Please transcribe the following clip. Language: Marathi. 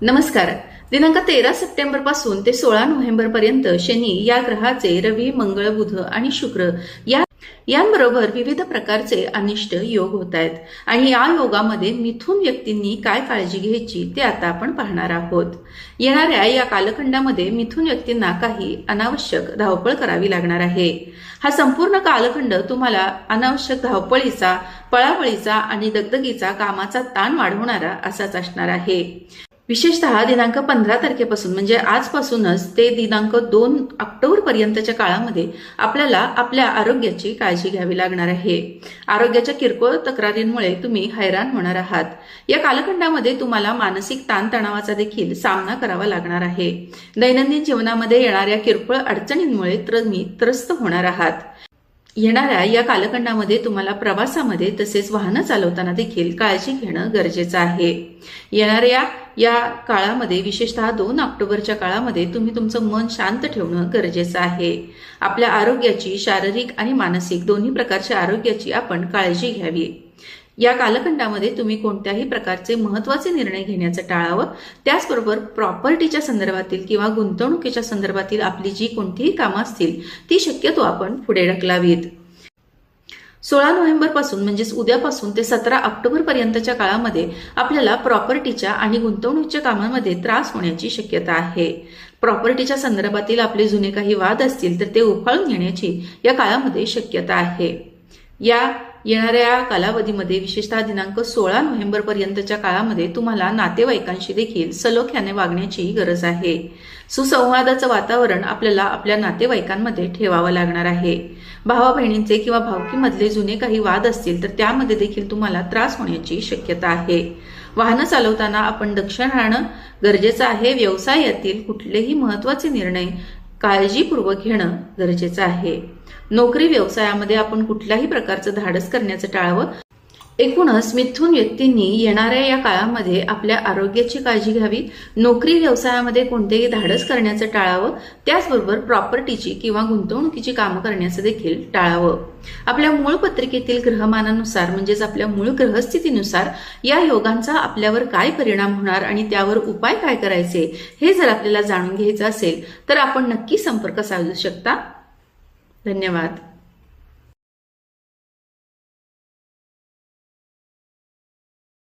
नमस्कार. दिनांक 13 सप्टेंबर पासून ते 16 नोव्हेंबर पर्यंत शनी या ग्रहाचे रवी, मंगळ, बुध आणि शुक्र यांबरोबर विविध प्रकारचे अनिष्ट योग होत आहेत आणि या योगामध्ये मिथुन व्यक्तींनी काय काळजी घ्यायची ते आता आपण पाहणार आहोत. येणाऱ्या या कालखंडामध्ये मिथुन व्यक्तींना काही अनावश्यक धावपळ करावी लागणार आहे. हा संपूर्ण कालखंड तुम्हाला अनावश्यक धावपळीचा, पळापळीचा आणि दगदगीचा, कामाचा ताण वाढवणारा असाच असणार आहे. विशेषतः दिनांक 15 तारखेपासून म्हणजे आजपासूनच ते दिनांक 2 ऑक्टोबर पर्यंतच्या काळामध्ये आपल्याला आपल्या आरोग्याची काळजी घ्यावी लागणार आहे. आरोग्याच्या किरकोळ तक्रारींमुळे तुम्ही हैराण होणार आहात. या कालखंडामध्ये तुम्हाला मानसिक ताणतणावाचा देखील सामना करावा लागणार आहे. दैनंदिन जीवनामध्ये येणाऱ्या किरकोळ अडचणींमुळे तुम्ही त्रस्त होणार आहात. येणाऱ्या या कालखंडामध्ये तुम्हाला प्रवासामध्ये तसेच वाहनं चालवताना देखील काळजी घेणं गरजेचं आहे. येणाऱ्या या काळामध्ये विशेषतः 2 ऑक्टोबरच्या काळामध्ये तुम्ही तुमचं मन शांत ठेवणं गरजेचं आहे. आपल्या आरोग्याची, शारीरिक आणि मानसिक दोन्ही प्रकारच्या आरोग्याची आपण काळजी घ्यावी. या कालखंडामध्ये तुम्ही कोणत्याही प्रकारचे महत्त्वाचे निर्णय घेण्याचं टाळावं. त्याचबरोबर प्रॉपर्टीच्या संदर्भातील किंवा गुंतवणुकीच्या संदर्भातील आपली जी कोणतीही कामं असतील ती शक्यतो आपण पुढे ढकलावीत. 16 नोव्हेंबर पासून म्हणजेच उद्यापासून ते 17 ऑक्टोबर पर्यंतच्या काळामध्ये आपल्याला प्रॉपर्टीच्या आणि गुंतवणुकीच्या कामांमध्ये त्रास होण्याची शक्यता आहे. प्रॉपर्टीच्या संदर्भातील आपले जुने काही वाद असतील तर ते उफाळून येण्याची या काळामध्ये शक्यता आहे. या येणाऱ्या कालावधीमध्ये विशेषतः दिनांक 16 नोव्हेंबर पर्यंतच्या काळामध्ये तुम्हाला नातेवाईकांशी देखील सलोख्याने वागण्याची गरज आहे. सुसंवादाचं वातावरण आपल्याला आपल्या नातेवाईकांमध्ये ठेवावं लागणार आहे. भावा बहिणींचे किंवा भावकीमधले जुने काही वाद असतील तर त्यामध्ये देखील तुम्हाला त्रास होण्याची शक्यता आहे. वाहनं चालवताना आपण दक्ष राहणं गरजेचं आहे. व्यवसायातील कुठलेही महत्त्वाचे निर्णय काळजीपूर्वक घेणं गरजेचं आहे. नोकरी व्यवसायामध्ये आपण कुठल्याही प्रकारचं धाडस करण्याचं टाळावं. एकूणच मिथुन व्यक्तींनी येणाऱ्या या काळामध्ये आपल्या आरोग्याची काळजी घ्यावी. नोकरी व्यवसायामध्ये कोणतेही धाडस करण्याचं टाळावं. त्याचबरोबर प्रॉपर्टीची किंवा गुंतवणुकीची कामं करण्याचं देखील टाळावं. आपल्या मूळ पत्रिकेतील ग्रहमानानुसार म्हणजेच आपल्या मूळ ग्रहस्थितीनुसार या योगांचा आपल्यावर काय परिणाम होणार आणि त्यावर उपाय काय करायचे हे जर आपल्याला जाणून घ्यायचं असेल तर आपण नक्की संपर्क साधू शकता. धन्यवाद.